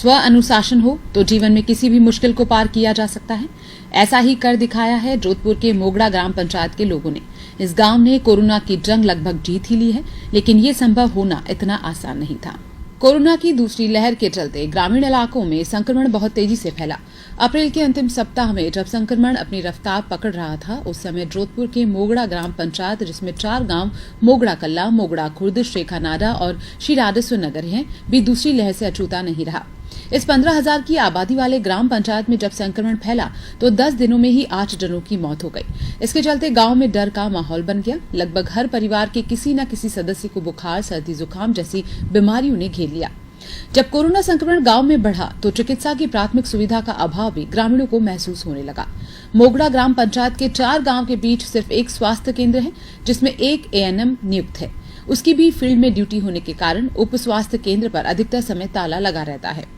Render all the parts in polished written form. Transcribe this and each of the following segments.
स्व अनुशासन हो तो जीवन में किसी भी मुश्किल को पार किया जा सकता है। ऐसा ही कर दिखाया है जोधपुर के मोगड़ा ग्राम पंचायत के लोगों ने। इस गांव ने कोरोना की जंग लगभग जीत ही ली है, लेकिन ये संभव होना इतना आसान नहीं था। कोरोना की दूसरी लहर के चलते ग्रामीण इलाकों में संक्रमण बहुत तेजी से फैला। अप्रैल के अंतिम सप्ताह में जब संक्रमण अपनी रफ्तार पकड़ रहा था, उस समय जोधपुर के मोगड़ा ग्राम पंचायत, जिसमें 4 गांव मोगड़ा कल्ला, मोगड़ा खुर्द, शेखानाडा और श्री राधेश्वर नगर हैं, भी दूसरी लहर से अछूता नहीं रहा। इस 15,000 की आबादी वाले ग्राम पंचायत में जब संक्रमण फैला तो 10 दिनों में ही 8 जनों की मौत हो गई। इसके चलते गांव में डर का माहौल बन गया। लगभग हर परिवार के किसी न किसी सदस्य को बुखार, सर्दी, जुकाम जैसी बीमारियों ने घेर लिया। जब कोरोना संक्रमण गांव में बढ़ा तो चिकित्सा की प्राथमिक सुविधा का अभाव भी ग्रामीणों को महसूस होने लगा। मोगड़ा ग्राम पंचायत के 4 गांव के बीच सिर्फ एक स्वास्थ्य केंद्र है, जिसमें एक एएनएम नियुक्त है। उसकी भी फील्ड में ड्यूटी होने के कारण उप स्वास्थ्य केंद्र पर अधिकतर समय ताला लगा रहता है।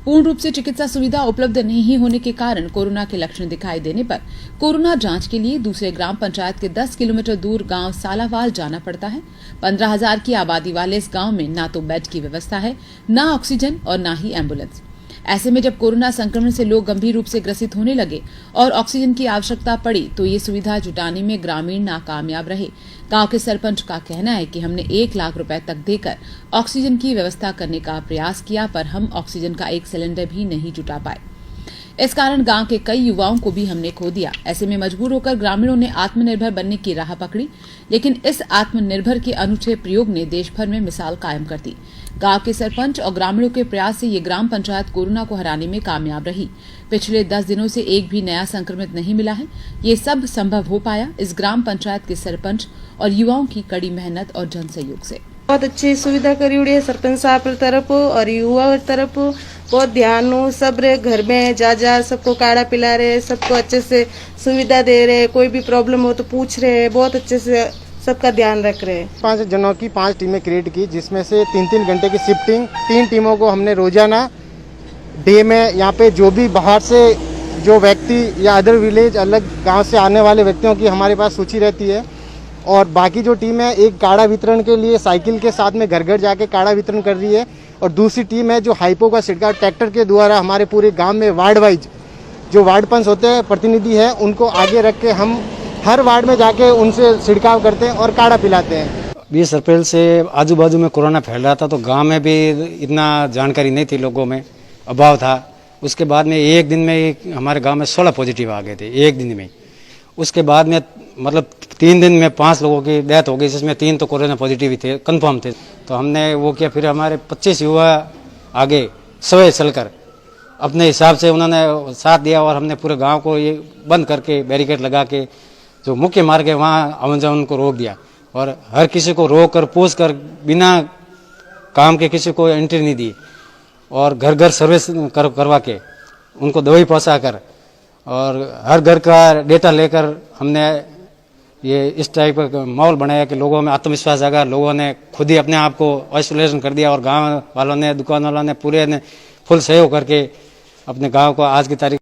पूर्ण रूप से चिकित्सा सुविधा उपलब्ध नहीं होने के कारण कोरोना के लक्षण दिखाई देने पर कोरोना जांच के लिए दूसरे ग्राम पंचायत के 10 किलोमीटर दूर गांव सालावाल जाना पड़ता है। 15,000 की आबादी वाले इस गांव में ना तो बेड की व्यवस्था है, ना ऑक्सीजन और ना ही एम्बुलेंस। ऐसे में जब कोरोना संक्रमण से लोग गंभीर रूप से ग्रसित होने लगे और ऑक्सीजन की आवश्यकता पड़ी तो ये सुविधा जुटाने में ग्रामीण नाकामयाब रहे। गांव के सरपंच का कहना है कि हमने 1 लाख रुपए तक देकर ऑक्सीजन की व्यवस्था करने का प्रयास किया, पर हम ऑक्सीजन का 1 सिलेंडर भी नहीं जुटा पाए। इस कारण गांव के कई युवाओं को भी हमने खो दिया। ऐसे में मजबूर होकर ग्रामीणों ने आत्मनिर्भर बनने की राह पकड़ी, लेकिन इस आत्मनिर्भर के अनूठे प्रयोग ने देश भर में मिसाल कायम कर दी। गांव के सरपंच और ग्रामीणों के प्रयास से ये ग्राम पंचायत कोरोना को हराने में कामयाब रही। पिछले 10 दिनों से एक भी नया संक्रमित नहीं मिला है। ये सब संभव हो पाया इस ग्राम पंचायत के सरपंच और युवाओं की कड़ी मेहनत और जन सहयोग से। बहुत अच्छी सुविधा करी हुई है सरपंच साहब की तरफ और युवा की तरफ। बहुत ध्यान हो, सब रे घर में जा सबको काढ़ा पिला रहे, सबको अच्छे से सुविधा दे रहे, कोई भी प्रॉब्लम हो तो पूछ रहे, बहुत अच्छे से सबका ध्यान रख रहे हैं। 5 जनों की 5 टीमें क्रिएट की, जिसमें से 3-3 घंटे की शिफ्टिंग। 3 टीमों को हमने रोजाना डे में यहाँ पे जो भी बाहर से जो व्यक्ति या अदर विलेज अलग गांव से आने वाले व्यक्तियों की हमारे पास सूची रहती है। और बाकी जो टीम है एक काढ़ा वितरण के लिए साइकिल के साथ में घर घर जाके काढ़ा वितरण कर रही है, और दूसरी टीम है जो हाइपो का छिड़काव ट्रैक्टर के द्वारा हमारे पूरे गांव में वार्ड वाइज जो वार्ड पंच होते हैं, प्रतिनिधि है, उनको आगे रख के हम हर वार्ड में जाके उनसे छिड़काव करते हैं और काढ़ा पिलाते हैं। 20 अप्रैल से आजू बाजू में कोरोना फैल रहा था, तो गांव में भी इतना जानकारी नहीं थी, लोगों में अभाव था। उसके बाद में एक दिन में हमारे गांव में 16 पॉजिटिव आ गए थे, एक दिन में। उसके बाद में मतलब 3 दिन में 5 लोगों की डेथ हो गई, जिसमें 3 तो कोरोना पॉजिटिव ही थे, कंफर्म थे। तो हमने वो किया, फिर हमारे 25 युवा आगे सवे चलकर अपने हिसाब से उन्होंने साथ दिया और हमने पूरे गांव को ये बंद करके बैरिकेड लगा के जो मुख्य मार्ग है वहाँ आवन जावन को रोक दिया, और हर किसी को रोक कर पूछ कर बिना काम के किसी को एंट्री नहीं दी, और घर घर सर्विस करवा के उनको दवाई पहुँचा कर और हर घर का डेटा लेकर हमने ये इस टाइप का माहौल बनाया कि लोगों में आत्मविश्वास जागा। लोगों ने खुद ही अपने आप को आइसोलेशन कर दिया, और गांव वालों ने, दुकान वालों ने, पूरे ने फुल सहयोग करके अपने गांव को आज की तारीख